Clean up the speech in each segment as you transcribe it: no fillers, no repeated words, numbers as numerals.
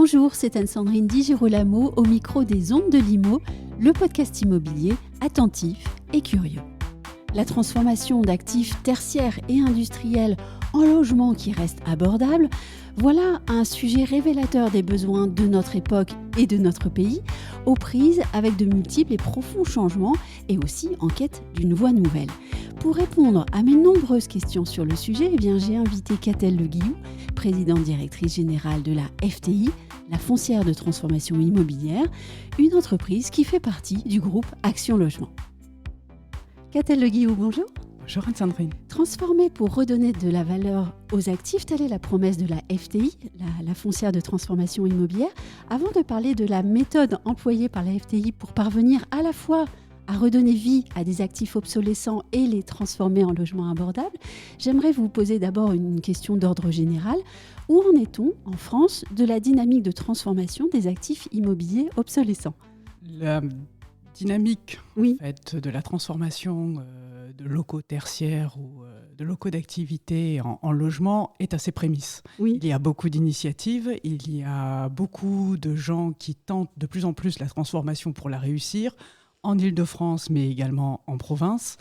Bonjour, c'est Anne-Sandrine Di Girolamo au micro des Ondes de l'Imo, le podcast immobilier attentif et curieux. La transformation d'actifs tertiaires et industriels en logements qui restent abordables, voilà un sujet révélateur des besoins de notre époque et de notre pays, aux prises avec de multiples et profonds changements et aussi en quête d'une voie nouvelle. Pour répondre à mes nombreuses questions sur le sujet, j'ai invité Catel Le Guillou, présidente directrice générale de la FTI, la foncière de transformation immobilière, une entreprise qui fait partie du groupe Action Logement. Catel Le Guillou, bonjour. Bonjour Anne-Sandrine. Transformer pour redonner de la valeur aux actifs, telle est la promesse de la FTI, la foncière de transformation immobilière. Avant de parler de la méthode employée par la FTI pour parvenir à la fois à redonner vie à des actifs obsolescents et les transformer en logements abordables, j'aimerais vous poser d'abord une question d'ordre général. Où en est-on en France de la dynamique de transformation des actifs immobiliers obsolescents ? La dynamique Oui. en fait, de la transformation de locaux tertiaires ou de locaux d'activité en logement est à ses prémices. Oui. Il y a beaucoup d'initiatives, il y a beaucoup de gens qui tentent de plus en plus la transformation pour la réussir, en Île-de-France, mais également en province.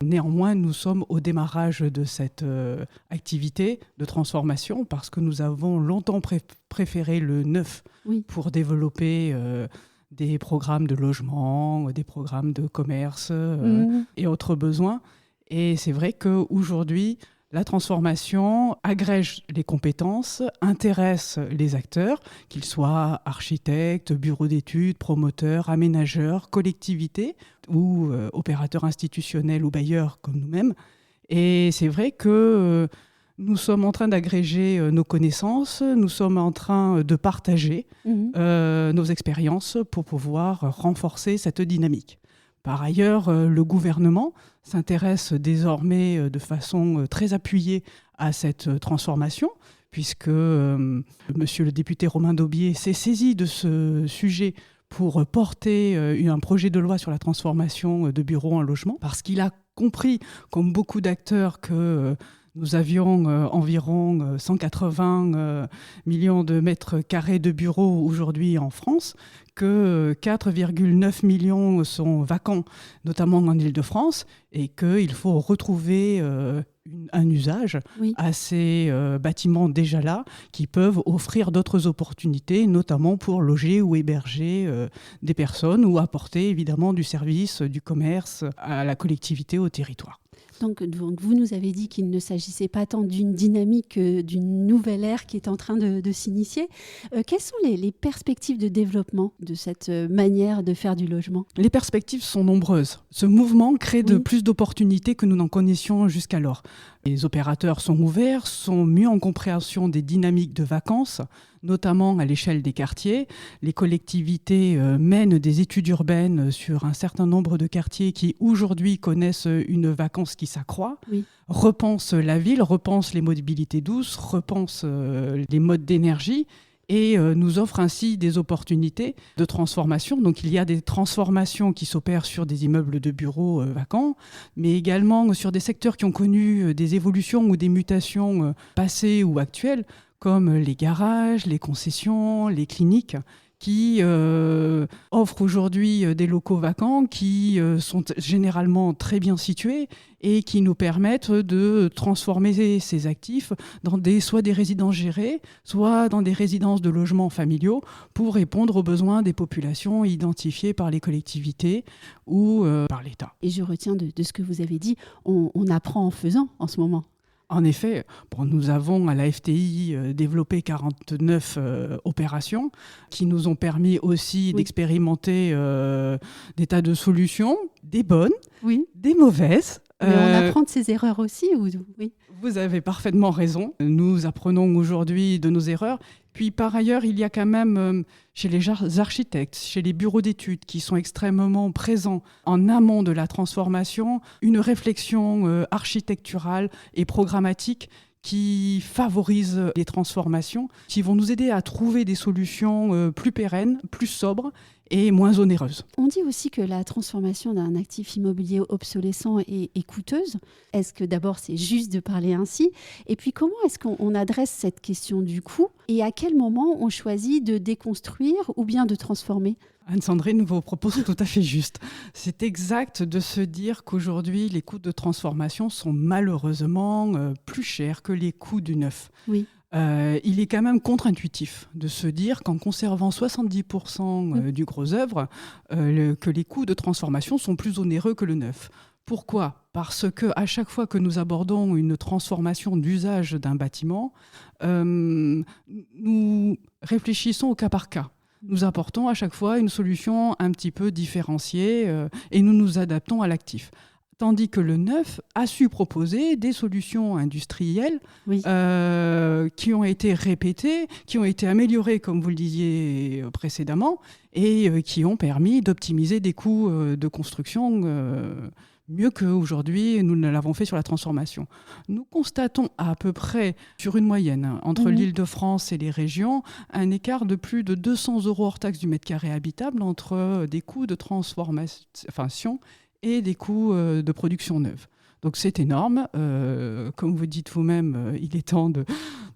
Néanmoins, nous sommes au démarrage de cette activité de transformation parce que nous avons longtemps préféré le neuf pour développer des programmes de logement, des programmes de commerce et autres besoins. Et c'est vrai qu'aujourd'hui, la transformation agrège les compétences, intéresse les acteurs, qu'ils soient architectes, bureaux d'études, promoteurs, aménageurs, collectivités ou opérateurs institutionnels ou bailleurs comme nous-mêmes. Et c'est vrai que nous sommes en train d'agréger nos connaissances, nous sommes en train de partager nos expériences pour pouvoir renforcer cette dynamique. Par ailleurs, le gouvernement s'intéresse désormais de façon très appuyée à cette transformation, puisque monsieur le député Romain Daubié s'est saisi de ce sujet pour porter un projet de loi sur la transformation de bureaux en logement, parce qu'il a compris, comme beaucoup d'acteurs, que nous avions environ 180 millions de mètres carrés de bureaux aujourd'hui en France, que 4,9 millions sont vacants, notamment en Île-de-France, et qu'il faut retrouver un usage à ces bâtiments déjà là, qui peuvent offrir d'autres opportunités, notamment pour loger ou héberger des personnes ou apporter évidemment du service, du commerce à la collectivité, au territoire. Donc, vous nous avez dit qu'il ne s'agissait pas tant d'une dynamique que d'une nouvelle ère qui est en train de s'initier. Quelles sont les perspectives de développement de cette manière de faire du logement ? Les perspectives sont nombreuses. Ce mouvement crée de plus d'opportunités que nous n'en connaissions jusqu'alors. Les opérateurs sont ouverts, sont mieux en compréhension des dynamiques de vacances, notamment à l'échelle des quartiers. Les collectivités mènent des études urbaines sur un certain nombre de quartiers qui aujourd'hui connaissent une vacance qui s'accroît, repensent la ville, repensent les mobilités douces, repensent les modes d'énergie et nous offrent ainsi des opportunités de transformation. Donc il y a des transformations qui s'opèrent sur des immeubles de bureaux vacants, mais également sur des secteurs qui ont connu des évolutions ou des mutations passées ou actuelles, comme les garages, les concessions, les cliniques, qui offrent aujourd'hui des locaux vacants qui sont généralement très bien situés et qui nous permettent de transformer ces actifs dans soit des résidences gérées, soit dans des résidences de logements familiaux pour répondre aux besoins des populations identifiées par les collectivités ou par l'État. Et je retiens de ce que vous avez dit, on apprend en faisant en ce moment. En effet, nous avons à la FTI développé 49 opérations qui nous ont permis aussi d'expérimenter des tas de solutions, des bonnes, des mauvaises. Mais on apprend de ses erreurs aussi oui. Vous avez parfaitement raison. Nous apprenons aujourd'hui de nos erreurs. Puis par ailleurs, il y a quand même chez les architectes, chez les bureaux d'études qui sont extrêmement présents en amont de la transformation, une réflexion architecturale et programmatique qui favorise les transformations, qui vont nous aider à trouver des solutions plus pérennes, plus sobres et moins onéreuse. On dit aussi que la transformation d'un actif immobilier obsolescent est coûteuse. Est-ce que d'abord c'est juste de parler ainsi? Et puis comment est-ce qu'on adresse cette question du coût? Et à quel moment on choisit de déconstruire ou bien de transformer? Anne-Sandrine, vos propos sont tout à fait justes. C'est exact de se dire qu'aujourd'hui, les coûts de transformation sont malheureusement plus chers que les coûts du neuf. Oui. Il est quand même contre-intuitif de se dire qu'en conservant 70% du gros œuvre, que les coûts de transformation sont plus onéreux que le neuf. Pourquoi ? Parce qu'à chaque fois que nous abordons une transformation d'usage d'un bâtiment, nous réfléchissons au cas par cas. Nous apportons à chaque fois une solution un petit peu différenciée et nous nous adaptons à l'actif. Tandis que le neuf a su proposer des solutions industrielles qui ont été répétées, qui ont été améliorées, comme vous le disiez précédemment, et qui ont permis d'optimiser des coûts de construction mieux qu'aujourd'hui, nous ne l'avons fait sur la transformation. Nous constatons à peu près, sur une moyenne, entre l'Île-de-France et les régions, un écart de plus de 200 € hors taxe du mètre carré habitable entre des coûts de transformation et des coûts de production neuve. Donc c'est énorme. Comme vous dites vous-même, il est temps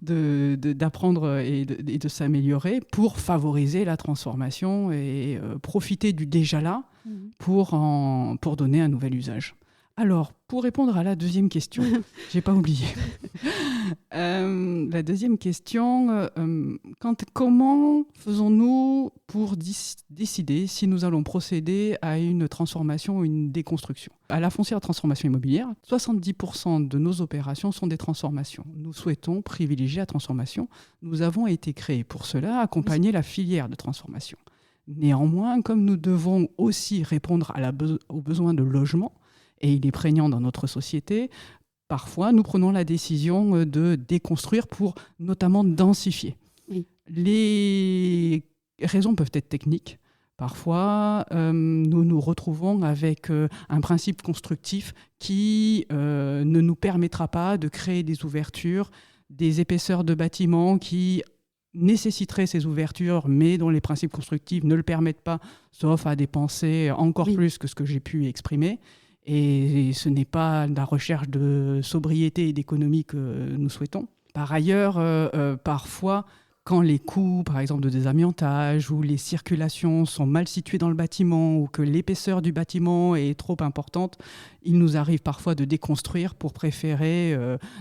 d'apprendre et de s'améliorer pour favoriser la transformation et profiter du déjà là pour donner un nouvel usage. Alors, pour répondre à la deuxième question, j'ai pas oublié. La deuxième question, comment faisons-nous pour décider si nous allons procéder à une transformation ou une déconstruction ? À la foncière transformation immobilière, 70% de nos opérations sont des transformations. Nous souhaitons privilégier la transformation. Nous avons été créés pour cela, accompagner la filière de transformation. Néanmoins, comme nous devons aussi répondre aux besoins de logement, et il est prégnant dans notre société, parfois nous prenons la décision de déconstruire pour notamment densifier. Oui. Les raisons peuvent être techniques. Parfois, nous nous retrouvons avec un principe constructif qui ne nous permettra pas de créer des ouvertures, des épaisseurs de bâtiments qui nécessiteraient ces ouvertures, mais dont les principes constructifs ne le permettent pas, sauf à dépenser encore plus que ce que j'ai pu exprimer. Et ce n'est pas la recherche de sobriété et d'économie que nous souhaitons. Par ailleurs, parfois, quand les coûts, par exemple, de désamiantage ou les circulations sont mal situées dans le bâtiment ou que l'épaisseur du bâtiment est trop importante, il nous arrive parfois de déconstruire pour préférer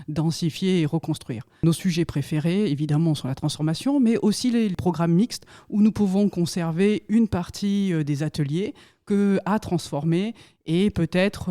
densifier et reconstruire. Nos sujets préférés, évidemment, sont la transformation, mais aussi les programmes mixtes où nous pouvons conserver une partie des ateliers à transformer et peut-être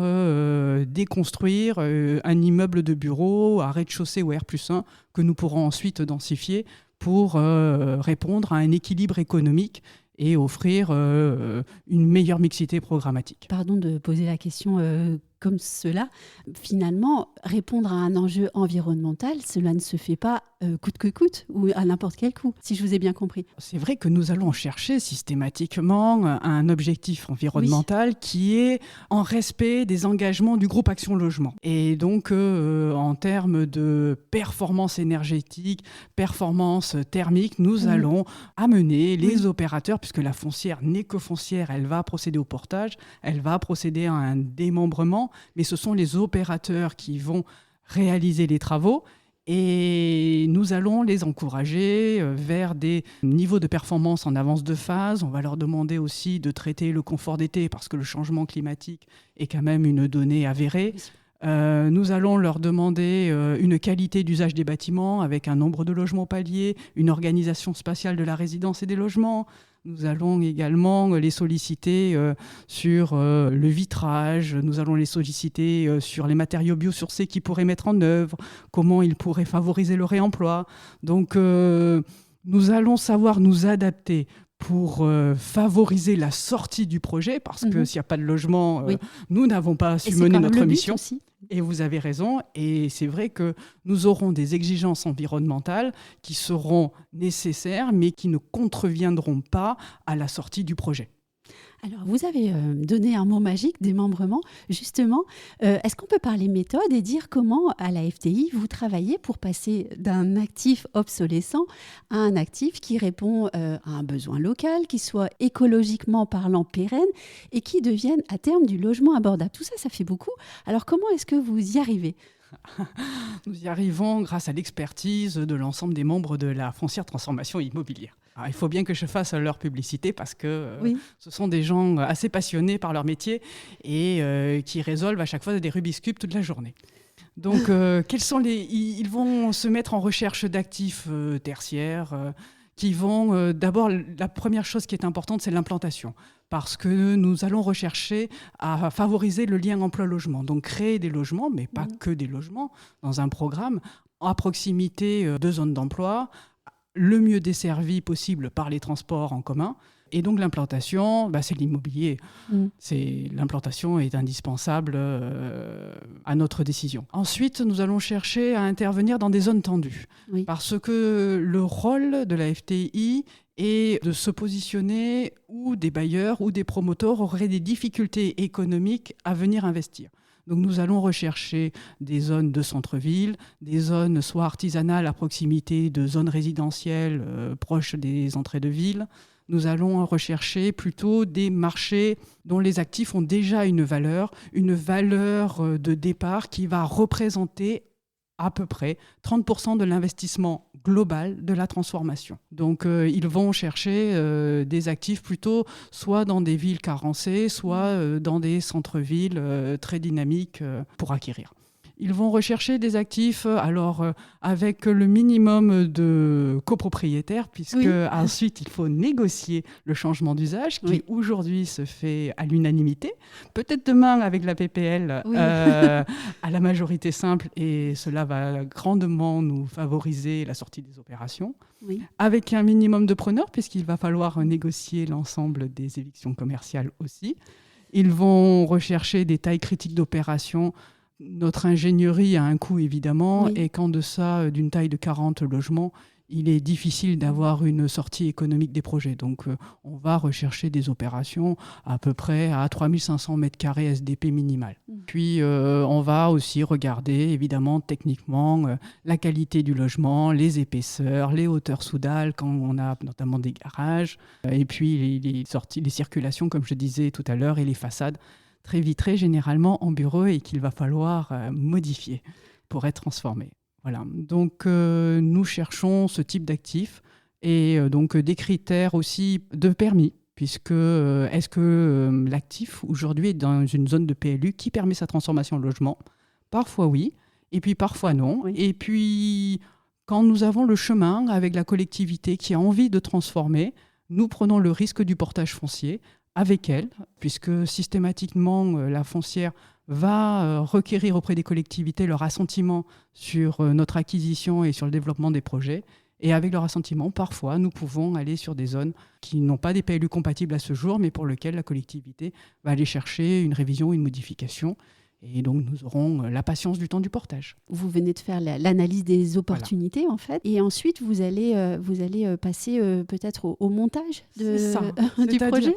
déconstruire un immeuble de bureau à rez-de-chaussée ou R+1 que nous pourrons ensuite densifier pour répondre à un équilibre économique et offrir une meilleure mixité programmatique. Pardon de poser la question comme cela. Finalement, répondre à un enjeu environnemental, cela ne se fait pas coûte que coûte ou à n'importe quel coût, si je vous ai bien compris. C'est vrai que nous allons chercher systématiquement un objectif environnemental qui est en respect des engagements du groupe Action Logement. Et donc, en termes de performance énergétique, performance thermique, nous allons amener les opérateurs, puisque la foncière n'est que foncière, elle va procéder au portage, elle va procéder à un démembrement, mais ce sont les opérateurs qui vont réaliser les travaux et nous allons les encourager vers des niveaux de performance en avance de phase. On va leur demander aussi de traiter le confort d'été parce que le changement climatique est quand même une donnée avérée. Nous allons leur demander une qualité d'usage des bâtiments avec un nombre de logements paliers, une organisation spatiale de la résidence et des logements. Nous allons également les solliciter sur le vitrage, nous allons les solliciter sur les matériaux biosourcés qu'ils pourraient mettre en œuvre, comment ils pourraient favoriser le réemploi. Donc nous allons savoir nous adapter pour favoriser la sortie du projet, parce que s'il n'y a pas de logement, nous n'avons pas su mener notre mission. Aussi. Et vous avez raison, et c'est vrai que nous aurons des exigences environnementales qui seront nécessaires, mais qui ne contreviendront pas à la sortie du projet. Alors, vous avez donné un mot magique, démembrement. Justement, est-ce qu'on peut parler méthode et dire comment, à la FTI, vous travaillez pour passer d'un actif obsolescent à un actif qui répond à un besoin local, qui soit écologiquement parlant pérenne et qui devienne à terme du logement abordable. Tout ça, ça fait beaucoup. Alors, comment est-ce que vous y arrivez ? Nous y arrivons grâce à l'expertise de l'ensemble des membres de la foncière transformation immobilière. Alors, il faut bien que je fasse leur publicité parce que ce sont des gens assez passionnés par leur métier et qui résolvent à chaque fois des Rubik's Cube toute la journée. Donc, ils vont se mettre en recherche d'actifs tertiaires qui vont... D'abord, la première chose qui est importante, c'est l'implantation. Parce que nous allons rechercher à favoriser le lien emploi-logement. Donc, créer des logements, mais pas que des logements, dans un programme à proximité de zones d'emploi, le mieux desservi possible par les transports en commun. Et donc l'implantation, c'est l'immobilier. L'implantation est indispensable à notre décision. Ensuite, nous allons chercher à intervenir dans des zones tendues. Oui. Parce que le rôle de la FTI est de se positionner où des bailleurs ou des promoteurs auraient des difficultés économiques à venir investir. Donc nous allons rechercher des zones de centre-ville, des zones soit artisanales à proximité de zones résidentielles proches des entrées de ville. Nous allons rechercher plutôt des marchés dont les actifs ont déjà une valeur de départ qui va représenter à peu près 30% de l'investissement global de la transformation. Donc, ils vont chercher des actifs plutôt soit dans des villes carencées, soit dans des centres-villes très dynamiques pour acquérir. Ils vont rechercher des actifs avec le minimum de copropriétaires, puisque ensuite il faut négocier le changement d'usage qui aujourd'hui se fait à l'unanimité. Peut-être demain avec la PPL à la majorité simple, et cela va grandement nous favoriser la sortie des opérations. Oui. Avec un minimum de preneurs, puisqu'il va falloir négocier l'ensemble des évictions commerciales aussi. Ils vont rechercher des tailles critiques d'opérations. Notre ingénierie a un coût, évidemment, et qu'en deçà d'une taille de 40 logements, il est difficile d'avoir une sortie économique des projets. Donc, on va rechercher des opérations à peu près à 3500 m² SDP minimal. Puis, on va aussi regarder, évidemment, techniquement, la qualité du logement, les épaisseurs, les hauteurs sous dalle, quand on a notamment des garages, et puis les circulations, comme je disais tout à l'heure, et les façades très vitrées, généralement en bureau, et qu'il va falloir modifier pour être transformé. Voilà. Donc, nous cherchons ce type d'actifs et donc des critères aussi de permis, puisque est-ce que l'actif aujourd'hui est dans une zone de PLU qui permet sa transformation en logement ? Parfois oui, et puis parfois non. Oui. Et puis, quand nous avons le chemin avec la collectivité qui a envie de transformer, nous prenons le risque du portage foncier avec elle, puisque systématiquement, la foncière va requérir auprès des collectivités leur assentiment sur notre acquisition et sur le développement des projets. Et avec leur assentiment, parfois, nous pouvons aller sur des zones qui n'ont pas des PLU compatibles à ce jour, mais pour lesquelles la collectivité va aller chercher une révision, une modification. Et donc, nous aurons la patience du temps du portage. Vous venez de faire l'analyse des opportunités, en fait. Et ensuite, vous allez passer peut-être au montage du projet.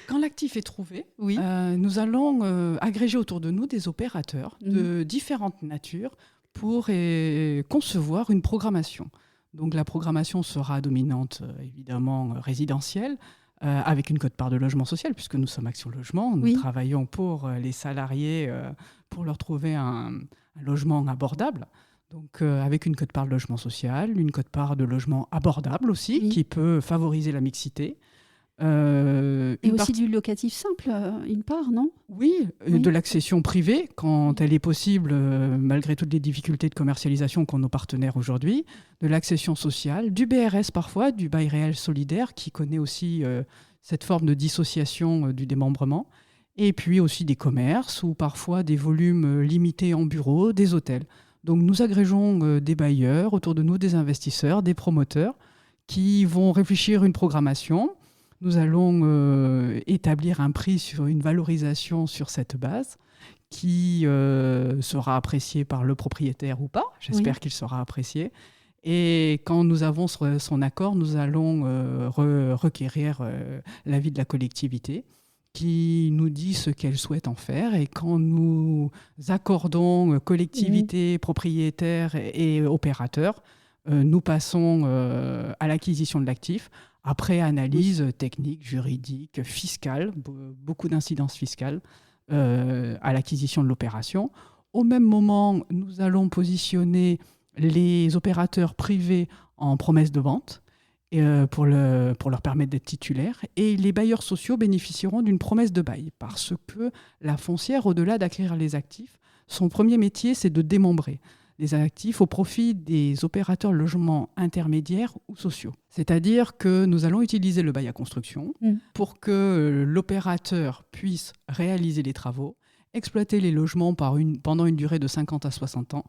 Quand l'actif est trouvé, nous allons agréger autour de nous des opérateurs de différentes natures pour concevoir une programmation. Donc, la programmation sera dominante, évidemment, résidentielle, avec une quote-part de logement social, puisque nous sommes Action Logement. Nous travaillons pour les salariés pour leur trouver un logement abordable. Donc, avec une quote-part de logement social, une quote-part de logement abordable aussi, qui peut favoriser la mixité. Et aussi du locatif simple, une part, non ? Oui, de l'accession privée, quand elle est possible, malgré toutes les difficultés de commercialisation qu'ont nos partenaires aujourd'hui, de l'accession sociale, du BRS parfois, du bail réel solidaire, qui connaît aussi cette forme de dissociation du démembrement, et puis aussi des commerces, ou parfois des volumes limités en bureaux, des hôtels. Donc nous agrégeons des bailleurs autour de nous, des investisseurs, des promoteurs, qui vont réfléchir une programmation. Nous allons établir un prix sur une valorisation sur cette base qui sera appréciée par le propriétaire ou pas. J'espère qu'il sera apprécié. Et quand nous avons son accord, nous allons requérir l'avis de la collectivité qui nous dit ce qu'elle souhaite en faire. Et quand nous accordons collectivité, propriétaire et opérateur, nous passons à l'acquisition de l'actif, après analyse technique, juridique, fiscale, beaucoup d'incidences fiscales à l'acquisition de l'opération. Au même moment, nous allons positionner les opérateurs privés en promesse de vente pour leur permettre d'être titulaires. Et les bailleurs sociaux bénéficieront d'une promesse de bail parce que la foncière, au-delà d'acquérir les actifs, son premier métier, c'est de démembrer les actifs au profit des opérateurs logements intermédiaires ou sociaux. C'est-à-dire que nous allons utiliser le bail à construction pour que l'opérateur puisse réaliser les travaux, exploiter les logements pendant une durée de 50 à 60 ans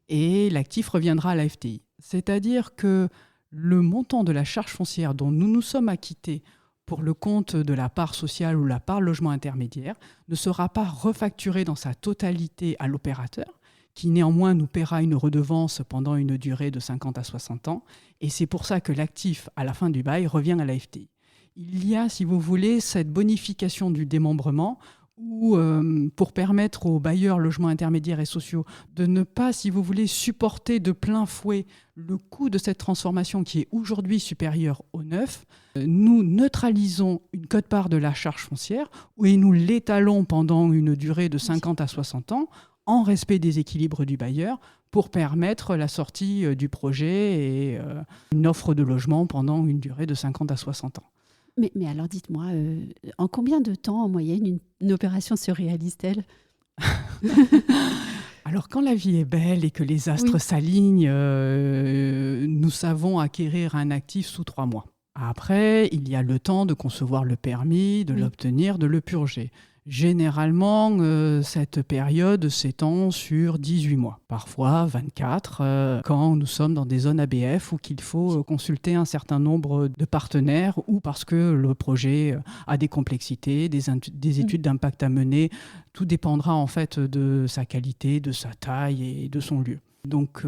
et l'actif reviendra à la FTI. C'est-à-dire que le montant de la charge foncière dont nous nous sommes acquittés pour le compte de la part sociale ou la part logement intermédiaire ne sera pas refacturé dans sa totalité à l'opérateur, qui néanmoins nous paiera une redevance pendant une durée de 50 à 60 ans. Et c'est pour ça que l'actif, à la fin du bail, revient à la FTI. Il y a, si vous voulez, cette bonification du démembrement ou pour permettre aux bailleurs logements intermédiaires et sociaux de ne pas, si vous voulez, supporter de plein fouet le coût de cette transformation qui est aujourd'hui supérieur au neuf. Nous neutralisons une quote-part de la charge foncière et nous l'étalons pendant une durée de 50 à 60 ans en respect des équilibres du bailleur pour permettre la sortie du projet et une offre de logement pendant une durée de 50 à 60 ans. Mais alors dites-moi, en combien de temps en moyenne une opération se réalise-t-elle ? Alors quand la vie est belle et que les astres s'alignent, nous savons acquérir un actif sous 3 mois. Après, il y a le temps de concevoir le permis, de l'obtenir, de le purger. Généralement, cette période s'étend sur 18 mois, parfois 24, quand nous sommes dans des zones ABF ou qu'il faut consulter un certain nombre de partenaires ou parce que le projet a des complexités, des études d'impact à mener. Tout dépendra en fait de sa qualité, de sa taille et de son lieu. Donc,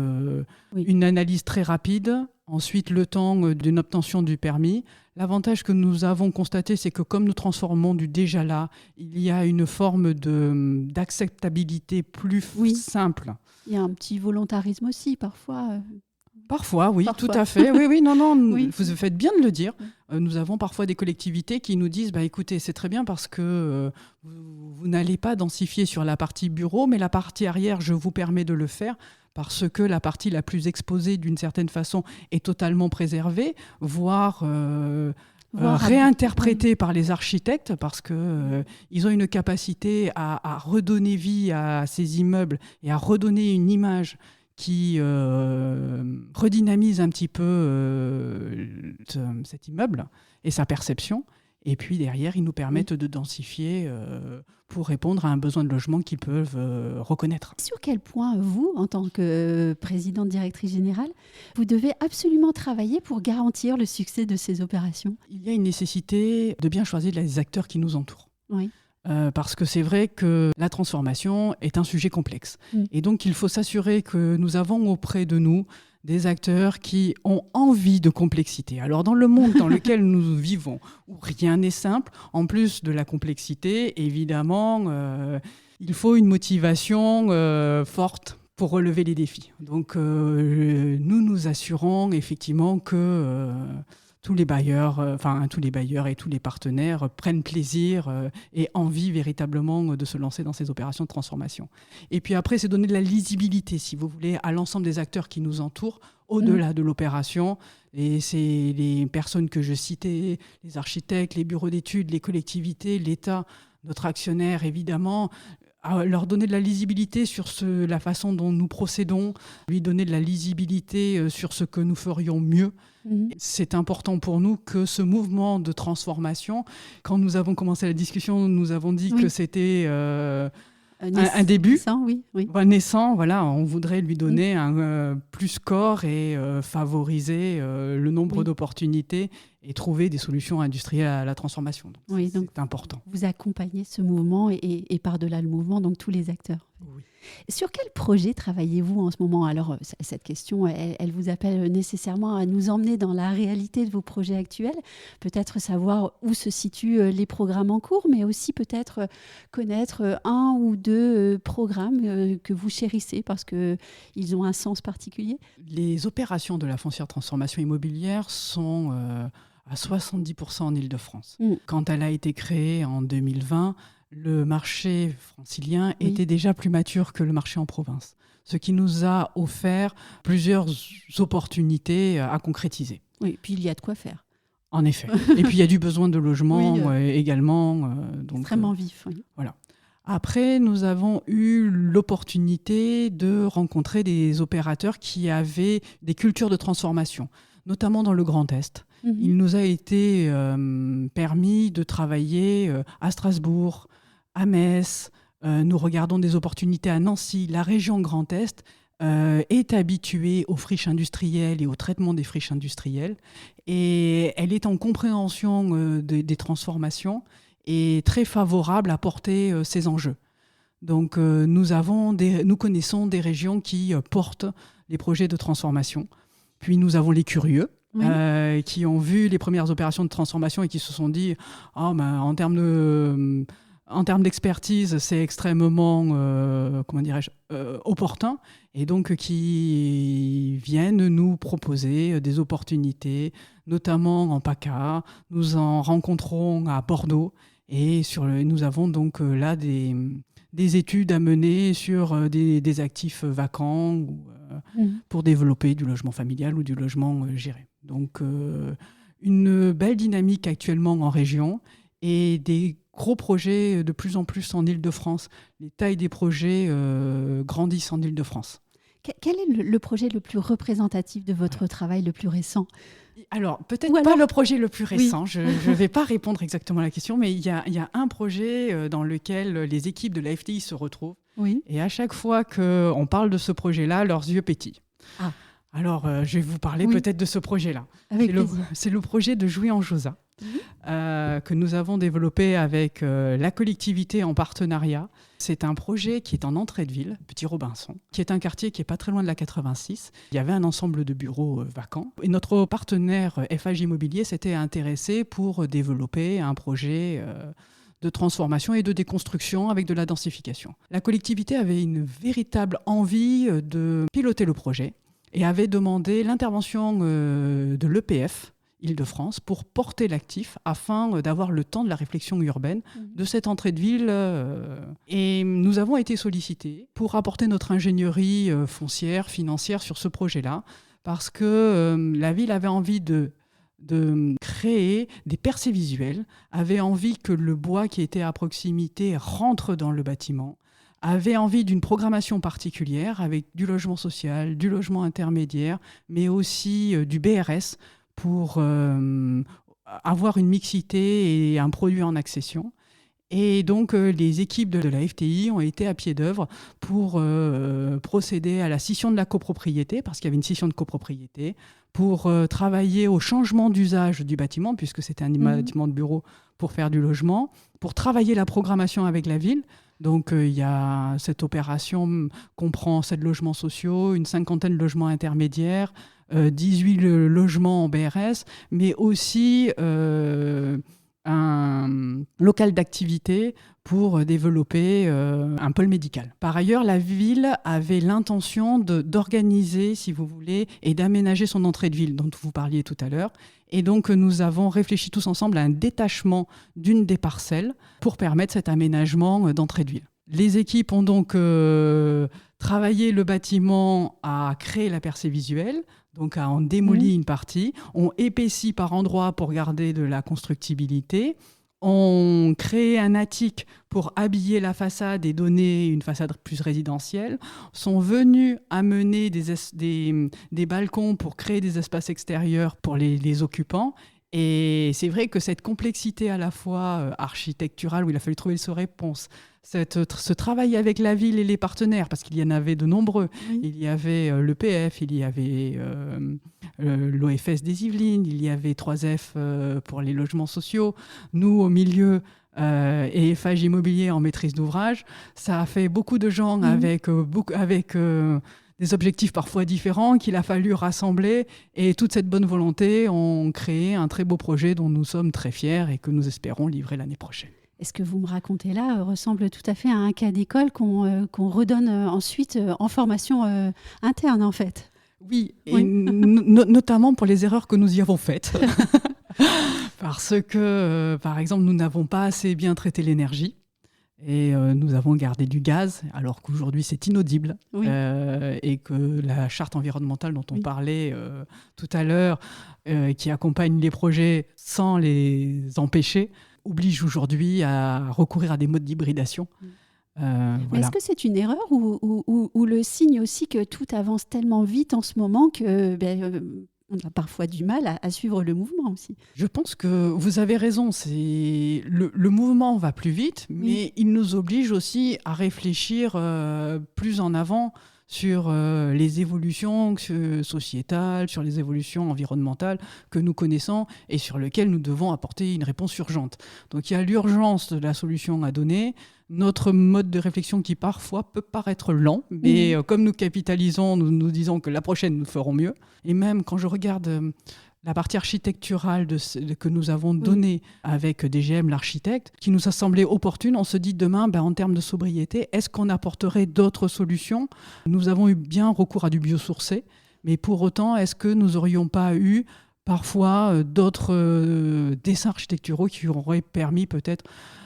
une analyse très rapide, ensuite le temps d'une obtention du permis. L'avantage que nous avons constaté, c'est que comme nous transformons du déjà là, il y a une forme d'acceptabilité plus simple. Il y a un petit volontarisme aussi, parfois. Parfois, oui, parfois. Tout à fait. Oui, non, vous faites bien de le dire. Nous avons parfois des collectivités qui nous disent écoutez, c'est très bien parce que vous n'allez pas densifier sur la partie bureau, mais la partie arrière, je vous permets de le faire parce que la partie la plus exposée, d'une certaine façon, est totalement préservée, voire réinterprétée par les architectes parce qu'ils ont une capacité à redonner vie à ces immeubles et à redonner une image qui redynamise un petit peu cet immeuble et sa perception. Et puis derrière, ils nous permettent de densifier pour répondre à un besoin de logement qu'ils peuvent reconnaître. Sur quel point, vous, en tant que présidente directrice générale, vous devez absolument travailler pour garantir le succès de ces opérations ? Il y a une nécessité de bien choisir les acteurs qui nous entourent. Oui. Parce que c'est vrai que la transformation est un sujet complexe. Et donc, il faut s'assurer que nous avons auprès de nous des acteurs qui ont envie de complexité. Alors, dans le monde dans lequel nous vivons, où rien n'est simple, en plus de la complexité, évidemment, il faut une motivation forte pour relever les défis. Donc, nous assurons effectivement que tous les bailleurs et tous les partenaires prennent plaisir et envie véritablement de se lancer dans ces opérations de transformation. Et puis après, c'est donner de la lisibilité, si vous voulez, à l'ensemble des acteurs qui nous entourent, au-delà de l'opération. Et c'est les personnes que je citais, les architectes, les bureaux d'études, les collectivités, l'État, notre actionnaire, évidemment, à leur donner de la lisibilité sur la façon dont nous procédons, lui donner de la lisibilité sur ce que nous ferions mieux. C'est important pour nous que ce mouvement de transformation, quand nous avons commencé la discussion, nous avons dit que c'était un début. Naissant, oui. Naissant, voilà, on voudrait lui donner un plus score et favoriser le nombre d'opportunités et trouver des solutions industrielles à la transformation. Donc, oui, donc c'est important. Vous accompagnez ce mouvement et par-delà le mouvement, donc tous les acteurs. Oui. Sur quel projet travaillez-vous en ce moment ? Alors, cette question, elle vous appelle nécessairement à nous emmener dans la réalité de vos projets actuels. Peut-être savoir où se situent les programmes en cours, mais aussi peut-être connaître un ou deux programmes que vous chérissez parce qu'ils ont un sens particulier. Les opérations de la foncière transformation immobilière sont à 70% en Île-de-France. Quand elle a été créée en 2020, le marché francilien était déjà plus mature que le marché en province, ce qui nous a offert plusieurs opportunités à concrétiser. Oui, puis il y a de quoi faire. En effet. Et puis il y a du besoin de logement également. Donc, extrêmement vif. Oui. Voilà. Après, nous avons eu l'opportunité de rencontrer des opérateurs qui avaient des cultures de transformation, notamment dans le Grand Est. Il nous a été permis de travailler à Strasbourg, à Metz. Nous regardons des opportunités à Nancy. La région Grand Est est habituée aux friches industrielles et au traitement des friches industrielles. Et elle est en compréhension des transformations et très favorable à porter ces enjeux. Donc nous connaissons des régions qui portent les projets de transformation. Puis nous avons les curieux, qui ont vu les premières opérations de transformation et qui se sont dit en termes d'expertise, c'est extrêmement opportun, et donc qui viennent nous proposer des opportunités, notamment en PACA. Nous en rencontrons à Bordeaux, et nous avons donc là des études à mener sur des actifs vacants pour développer du logement familial ou du logement géré. Donc une belle dynamique actuellement en région et des gros projets de plus en plus en Île-de-France. Les tailles des projets grandissent en Île-de-France. Quel est le projet le plus représentatif de votre travail, le plus récent ? Alors, peut-être pas le projet le plus récent, je ne vais pas répondre exactement à la question, mais il y a un projet dans lequel les équipes de la FTI se retrouvent. Oui. Et à chaque fois qu'on parle de ce projet-là, leurs yeux pétillent. Ah. Alors, je vais vous parler peut-être de ce projet-là. C'est le projet de Jouy-en-Josas. Que nous avons développé avec la collectivité en partenariat. C'est un projet qui est en entrée de ville, Petit Robinson, qui est un quartier qui n'est pas très loin de la 86. Il y avait un ensemble de bureaux vacants. Et notre partenaire FH Immobilier s'était intéressé pour développer un projet de transformation et de déconstruction avec de la densification. La collectivité avait une véritable envie de piloter le projet et avait demandé l'intervention de l'EPF, Île-de-France, pour porter l'actif afin d'avoir le temps de la réflexion urbaine de cette entrée de ville. Et nous avons été sollicités pour apporter notre ingénierie foncière, financière sur ce projet-là, parce que la ville avait envie de créer des percées visuelles, avait envie que le bois qui était à proximité rentre dans le bâtiment, avait envie d'une programmation particulière avec du logement social, du logement intermédiaire, mais aussi du BRS, pour avoir une mixité et un produit en accession. Et donc, les équipes de la FTI ont été à pied d'œuvre pour procéder à la scission de la copropriété, parce qu'il y avait une scission de copropriété, pour travailler au changement d'usage du bâtiment, puisque c'était un bâtiment de bureau pour faire du logement, pour travailler la programmation avec la ville. Donc, il y a cette opération comprend 7 logements sociaux, une 50aine de logements intermédiaires, 18 logements en BRS, mais aussi un local d'activité pour développer un pôle médical. Par ailleurs, la ville avait l'intention d'organiser, si vous voulez, et d'aménager son entrée de ville, dont vous parliez tout à l'heure. Et donc, nous avons réfléchi tous ensemble à un détachement d'une des parcelles pour permettre cet aménagement d'entrée de ville. Les équipes ont donc travaillé le bâtiment à créer la percée visuelle, donc à en démolir une partie, ont épaissi par endroits pour garder de la constructibilité, ont créé un attique pour habiller la façade et donner une façade plus résidentielle, sont venus amener des balcons pour créer des espaces extérieurs pour les occupants. Et c'est vrai que cette complexité à la fois architecturale, où il a fallu trouver sa réponse, ce travail avec la ville et les partenaires, parce qu'il y en avait de nombreux. Oui. Il y avait l'EPF, il y avait l'OFS des Yvelines, il y avait 3F pour les logements sociaux. Nous, au milieu, et FH Immobilier en maîtrise d'ouvrage, ça a fait beaucoup de gens avec des objectifs parfois différents qu'il a fallu rassembler, et toute cette bonne volonté ont créé un très beau projet dont nous sommes très fiers et que nous espérons livrer l'année prochaine. Et ce que vous me racontez là ressemble tout à fait à un cas d'école qu'on redonne ensuite en formation interne, en fait. Oui, et Oui. notamment pour les erreurs que nous y avons faites. Parce que, par exemple, nous n'avons pas assez bien traité l'énergie. Et nous avons gardé du gaz, alors qu'aujourd'hui c'est inaudible. Oui. Et que la charte environnementale dont on parlait tout à l'heure, qui accompagne les projets sans les empêcher, oblige aujourd'hui à recourir à des modes d'hybridation. Mais Voilà. est-ce que c'est une erreur ou le signe aussi que tout avance tellement vite en ce moment que on a parfois du mal à suivre le mouvement aussi? Je pense que vous avez raison. Le mouvement va plus vite, mais il nous oblige aussi à réfléchir plus en avant sur les évolutions sociétales, sur les évolutions environnementales que nous connaissons et sur lesquelles nous devons apporter une réponse urgente. Donc il y a l'urgence de la solution à donner, notre mode de réflexion qui parfois peut paraître lent, mais comme nous capitalisons, nous disons que la prochaine, nous ferons mieux. Et même quand je regarde la partie architecturale que nous avons donnée avec DGM, l'architecte, qui nous a semblé opportune, on se dit demain, en termes de sobriété, est-ce qu'on apporterait d'autres solutions ? Nous avons eu bien recours à du biosourcé, mais pour autant, est-ce que nous n'aurions pas eu parfois d'autres dessins architecturaux qui auraient permis peut-être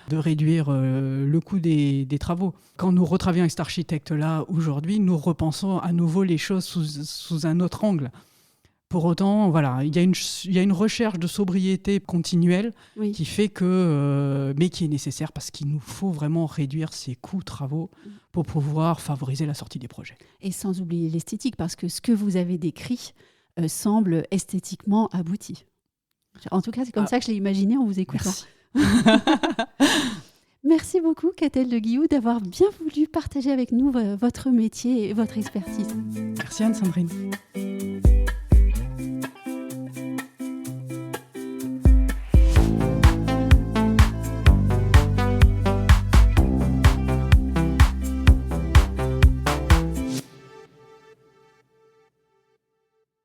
de réduire le coût des travaux. Quand nous retravaillons avec cet architecte-là aujourd'hui, nous repensons à nouveau les choses sous un autre angle. Pour autant, voilà, il y a une recherche de sobriété continuelle qui fait que, mais qui est nécessaire parce qu'il nous faut vraiment réduire ces coûts travaux pour pouvoir favoriser la sortie des projets. Et sans oublier l'esthétique, parce que ce que vous avez décrit semble esthétiquement abouti. En tout cas, c'est comme ça que je l'ai imaginé en vous écoutant. Merci. Merci beaucoup, Catel de Guilloux, d'avoir bien voulu partager avec nous votre métier et votre expertise. Merci Anne-Sandrine.